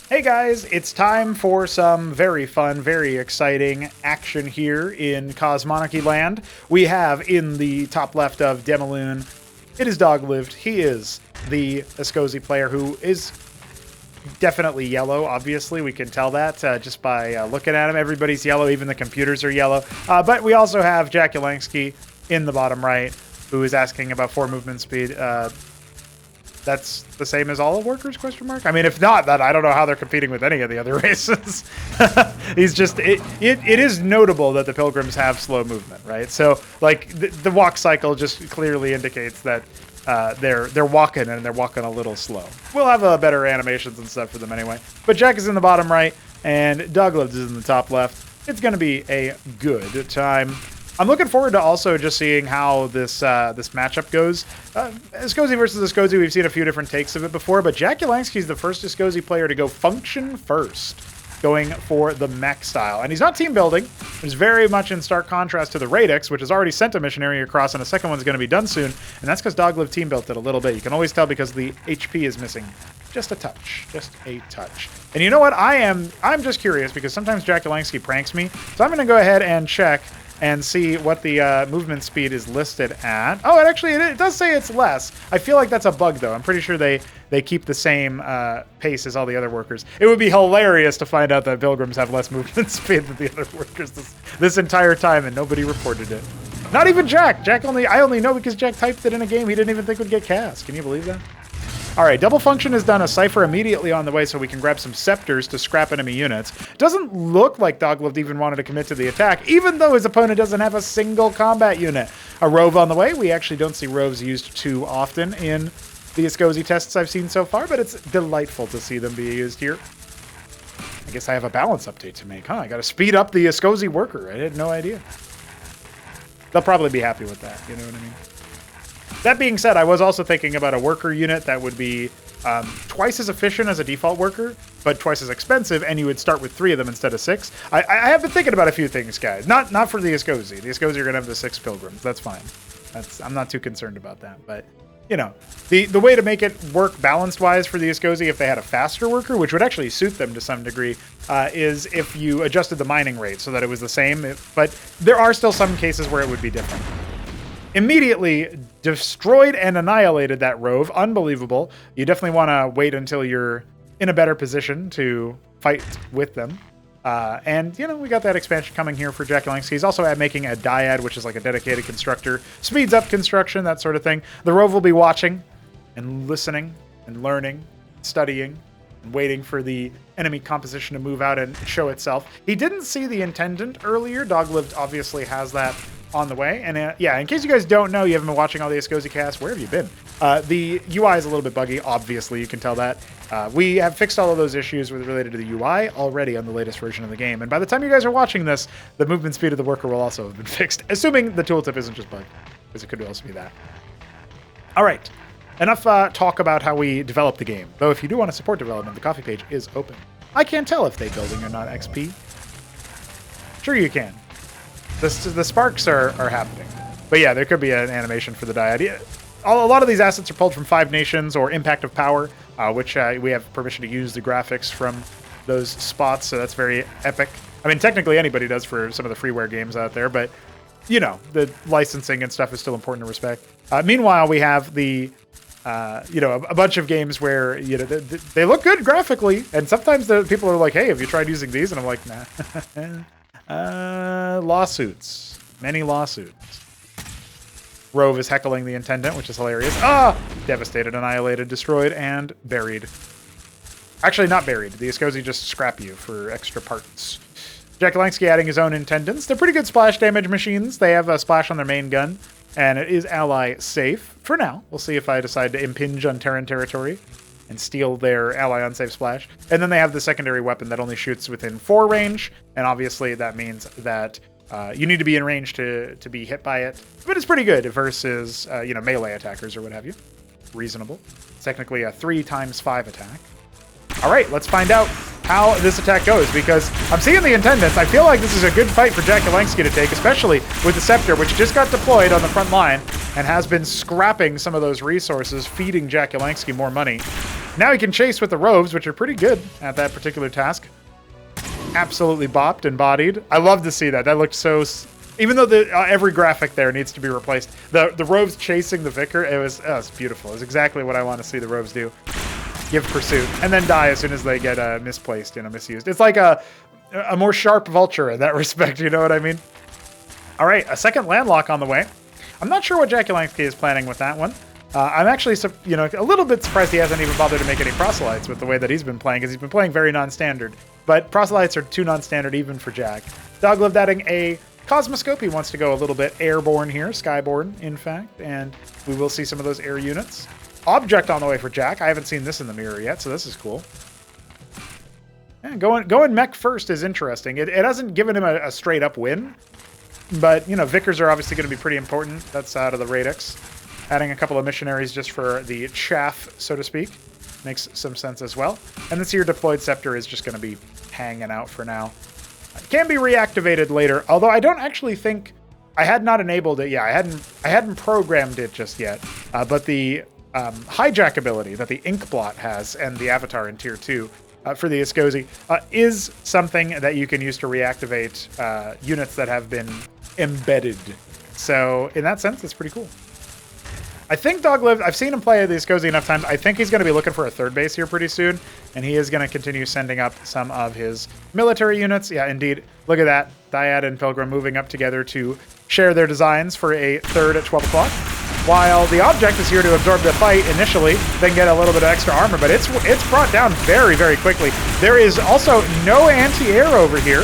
Hey guys, it's time for some very fun, very exciting action here in Cosmonarchy Land. We have in the top left of Demilune, it is Doglived. He is the Askosi player who is definitely yellow, obviously. We can tell that just by looking at him. Everybody's yellow, even the computers are yellow. But we also have jakulangski in the bottom right, who is asking about 4 movement speed. That's the same as all workers, question mark? I mean, if not, that I don't know how they're competing with any of the other races. He's just, it is notable that the pilgrims have slow movement, right? So, like, the walk cycle just clearly indicates that they're walking, and they're walking a little slow. We'll have better animations and stuff for them anyway. But Jack is in the bottom right, and Doglived is in the top left. It's going to be a good time. I'm looking forward to also just seeing how this this matchup goes. Askosi versus Askosi, we've seen a few different takes of it before, but jakulangski is the first Askosi player to go function first, going for the mech style. And he's not team building. It's very much in stark contrast to the Radix, which has already sent a missionary across, and a second one's going to be done soon. And that's because Doglived team built it a little bit. You can always tell because the HP is missing just a touch. Just a touch. And you know what? I'm just curious because sometimes jakulangski pranks me. So I'm going to go ahead and check and see what the movement speed is listed at. Oh, it does say it's less. I feel like that's a bug, though. I'm pretty sure they keep the same pace as all the other workers. It would be hilarious to find out that pilgrims have less movement speed than the other workers this entire time, and nobody reported it. Not even Jack. I only know because Jack typed it in a game he didn't even think would get cast. Can you believe that? All right, double function has done a cipher immediately on the way, so we can grab some scepters to scrap enemy units. Doesn't look like Doglived even wanted to commit to the attack, even though his opponent doesn't have a single combat unit. A rove on the way. We actually don't see roves used too often in the Askosi tests I've seen so far, but it's delightful to see them be used here. I guess I have a balance update to make, huh? I got to speed up the Askosi worker. I had no idea. They'll probably be happy with that, you know what I mean? That being said, I was also thinking about a worker unit that would be twice as efficient as a default worker, but twice as expensive, and you would start with 3 of them instead of 6. I have been thinking about a few things, guys. Not for the Askosi. The Askosi are going to have the 6 pilgrims. That's fine. I'm not too concerned about that. But, you know, the way to make it work balanced-wise for the Askosi, if they had a faster worker, which would actually suit them to some degree, is if you adjusted the mining rate so that it was the same. But there are still some cases where it would be different. Immediately destroyed and annihilated that rove. Unbelievable. You definitely want to wait until you're in a better position to fight with them. And, you know, we got that expansion coming here for jakulangski. He's also making a dyad, which is like a dedicated constructor. Speeds up construction, that sort of thing. The rove will be watching and listening and learning, studying, and waiting for the enemy composition to move out and show itself. He didn't see the intendant earlier. Doglived obviously has that on the way. And yeah, in case you guys don't know, you haven't been watching all the Askosi casts, where have you been? The UI is a little bit buggy, obviously, you can tell that. We have fixed all of those issues related to the UI already on the latest version of the game. And by the time you guys are watching this, the movement speed of the worker will also have been fixed, assuming the tooltip isn't just bugged, because it could also be that. All right, enough talk about how we develop the game. Though if you do want to support development, the coffee page is open. I can't tell if they're building or not XP. Sure you can. The sparks are happening. But yeah, there could be an animation for the dyad. A lot of these assets are pulled from 5 Nations or Impact of Power, which we have permission to use the graphics from those spots, so that's very epic. I mean, technically anybody does for some of the freeware games out there, but, you know, the licensing and stuff is still important to respect. Meanwhile, we have the, you know, a bunch of games where, you know, they look good graphically, and sometimes the people are like, hey, have you tried using these? And I'm like, nah. Lawsuits. Many lawsuits. Rove is heckling the intendant, which is hilarious. Ah! Devastated, annihilated, destroyed, and buried. Actually, not buried. The Askosi just scrap you for extra parts. jakulangski adding his own intendants. They're pretty good splash damage machines. They have a splash on their main gun, and it is ally safe for now. We'll see if I decide to impinge on Terran territory and steal their ally unsafe splash. And then they have the secondary weapon that only shoots within 4 range, and obviously that means that you need to be in range to be hit by it. But it's pretty good versus, you know, melee attackers or what have you. Reasonable. It's technically a 3x5 attack. All right, let's find out how this attack goes, because I'm seeing the intendants. I feel like this is a good fight for jakulangski to take, especially with the scepter, which just got deployed on the front line and has been scrapping some of those resources, feeding jakulangski more money. Now he can chase with the roves, which are pretty good at that particular task. Absolutely bopped and bodied. I love to see that. That looked so... Even though every graphic there needs to be replaced, the roves chasing the Vicar, it was beautiful. It's exactly what I want to see the roves do. Give pursuit, and then die as soon as they get misplaced, misused. It's like a more sharp vulture in that respect, you know what I mean? All right, a second landlock on the way. I'm not sure what jakulangski is planning with that one. I'm actually, a little bit surprised he hasn't even bothered to make any proselytes with the way that he's been playing, because he's been playing very non-standard. But proselytes are too non-standard even for Jack. Doglived adding a Cosmoscope. He wants to go a little bit airborne here, skyborne, in fact, and we will see some of those air units. Object on the way for Jack. I haven't seen this in the mirror yet, so this is cool. Yeah, going mech first is interesting. It hasn't given him a straight-up win, but, Vicars are obviously going to be pretty important. That's out of the radix. Adding a couple of missionaries just for the chaff, so to speak, makes some sense as well. And this here deployed scepter is just going to be hanging out for now. It can be reactivated later, although I don't actually think I had not enabled it. Yeah, I hadn't programmed it just yet. But the hijack ability that the ink blot has and the avatar in tier 2 for the Askosi is something that you can use to reactivate units that have been embedded. So in that sense, it's pretty cool. I think Doglived, I've seen him play the Askosi enough times. I think he's going to be looking for a third base here pretty soon, and he is going to continue sending up some of his military units. Yeah, indeed. Look at that. Dyad and Pilgrim moving up together to share their designs for a third at 12 o'clock. While the object is here to absorb the fight initially, then get a little bit of extra armor, but it's brought down very, very quickly. There is also no anti-air over here.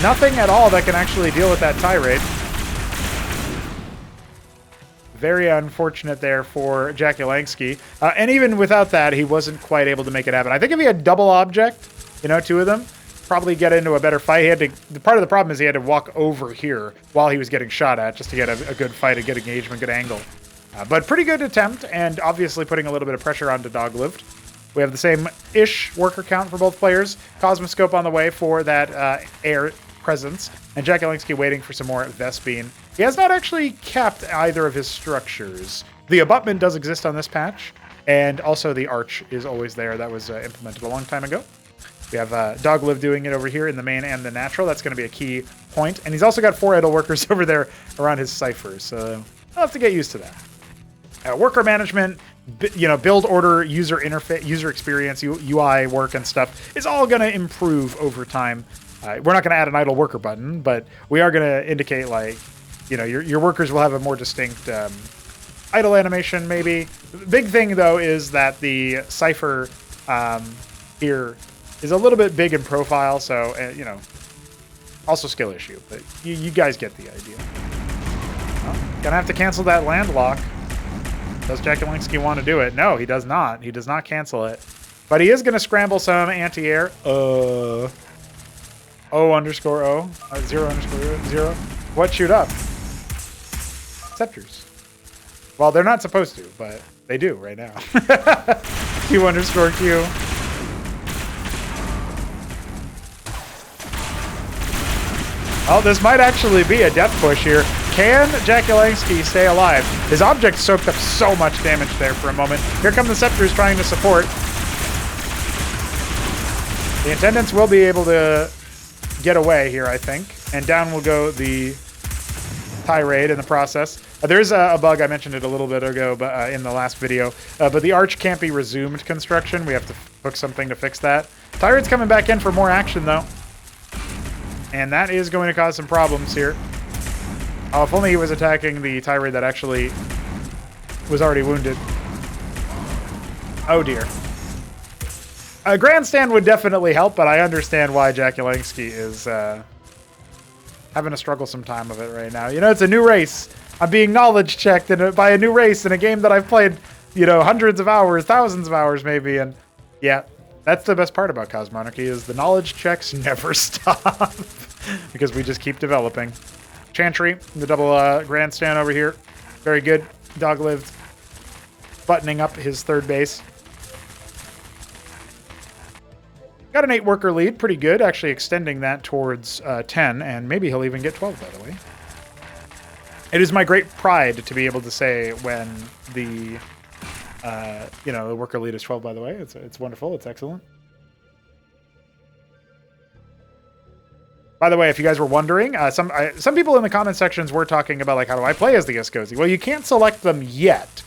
Nothing at all that can actually deal with that tirade. Very unfortunate there for jakulangski. And even without that, he wasn't quite able to make it happen. I think if he had double object, two of them, probably get into a better fight. He had to. Part of the problem is he had to walk over here while he was getting shot at just to get a good fight, a good engagement, good angle. But pretty good attempt, and obviously putting a little bit of pressure onto Doglived. We have the same-ish worker count for both players. Cosmoscope on the way for that air presence, and jakulangski waiting for some more Vespine. He has not actually capped either of his structures. The abutment does exist on this patch, and also the arch is always there. That was implemented a long time ago. We have Doglived doing it over here in the main and the natural. That's going to be a key point. And he's also got 4 idle workers over there around his ciphers, so I'll have to get used to that. Worker management, build order, user interface, user experience, UI work and stuff is all going to improve over time. We're not going to add an idle worker button, but we are going to indicate, your workers will have a more distinct idle animation, maybe. The big thing, though, is that the cipher here is a little bit big in profile, so, also skill issue, but you guys get the idea. Well, gonna have to cancel that landlock. Does jakulangski want to do it? No, he does not. He does not cancel it. But he is going to scramble some anti-air. O_O. 0_0. What shoot up? Scepters. Well, they're not supposed to, but they do right now. Q_Q. Oh, this might actually be a death push here. Can jakulangski stay alive? His object soaked up so much damage there for a moment. Here come the Scepters trying to support. The Intendants will be able to get away here, I think. And down will go the Tirade in the process. There's a bug, I mentioned it a little bit ago but in the last video. But the Arch can't be resumed construction. We have to hook something to fix that. Tirade's coming back in for more action, though. And that is going to cause some problems here. Oh, if only he was attacking the Tirade that actually was already wounded. Oh, dear. A grandstand would definitely help, but I understand why jakulangski is having a strugglesome time of it right now. It's a new race. I'm being knowledge checked by a new race in a game that I've played, hundreds of hours, thousands of hours maybe. And yeah, that's the best part about Cosmonarchy is the knowledge checks never stop because we just keep developing. Chantry, the double grandstand over here. Very good. Doglived buttoning up his third base. Got an 8-worker lead. Pretty good. Actually extending that towards 10, and maybe he'll even get 12, by the way. It is my great pride to be able to say when the You know, the worker lead is 12, by the way. It's wonderful. It's excellent. By the way, if you guys were wondering, some people in the comment sections were talking about, like, how do I play as the Askosi? Well, you can't select them yet.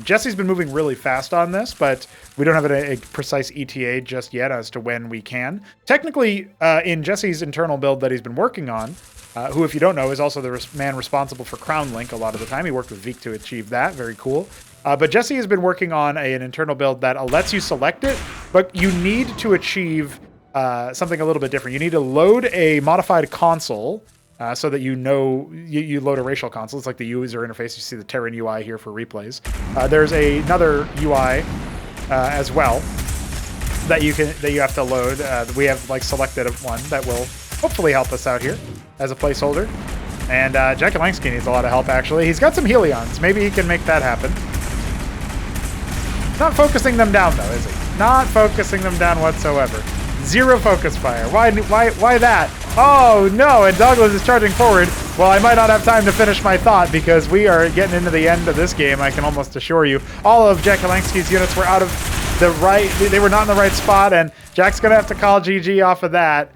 Jesse's been moving really fast on this, but we don't have a precise ETA just yet as to when we can. Technically, in Jesse's internal build that he's been working on, who, if you don't know, is also the man responsible for Crown Link a lot of the time. He worked with Veek to achieve that. Very cool. But Jesse has been working on an internal build that lets you select it, but you need to achieve something a little bit different. You need to load a modified console so that you know you load a racial console. It's like the user interface. You see the Terran UI here for replays. There's another UI as well that you have to load. We have like selected one that will hopefully help us out here as a placeholder. And Jakulangski needs a lot of help, actually. He's got some Helions. Maybe he can make that happen. Not focusing them down, though, is he? Not focusing them down whatsoever. Zero focus fire. Why that? Oh, no, and Doglived is charging forward. Well, I might not have time to finish my thought because we are getting into the end of this game, I can almost assure you. All of Jakulangski's units were out of the right... They were not in the right spot, and Jack's going to have to call GG off of that.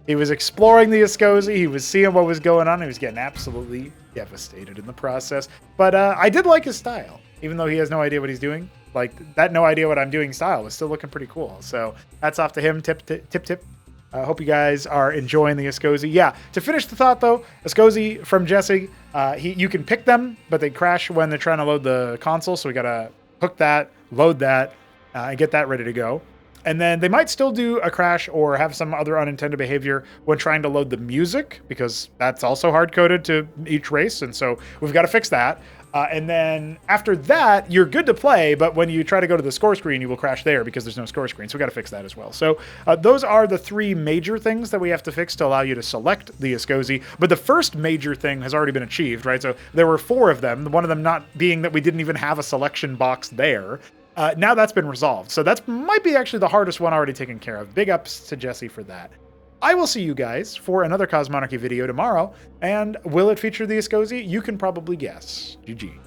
He was exploring the Askosi. He was seeing what was going on. He was getting absolutely devastated in the process. But I did like his style, even though he has no idea what he's doing. Like, that no idea what I'm doing style was still looking pretty cool. So hats off to him. Tip. Hope you guys are enjoying the Askosi. Yeah, to finish the thought, though, Askosi from Jesse, you can pick them, but they crash when they're trying to load the console. So we got to hook that, load that, and get that ready to go. And then they might still do a crash or have some other unintended behavior when trying to load the music, because that's also hard-coded to each race. And so we've got to fix that. And then after that, you're good to play, but when you try to go to the score screen, you will crash there because there's no score screen. So we got to fix that as well. So those are the three major things that we have to fix to allow you to select the Askosi. But the first major thing has already been achieved, right? So there were 4 of them, one of them not being that we didn't even have a selection box there. Now that's been resolved. So that might be actually the hardest one already taken care of. Big ups to Jesse for that. I will see you guys for another Cosmonarchy video tomorrow, and will it feature the Askosi? You can probably guess. GG.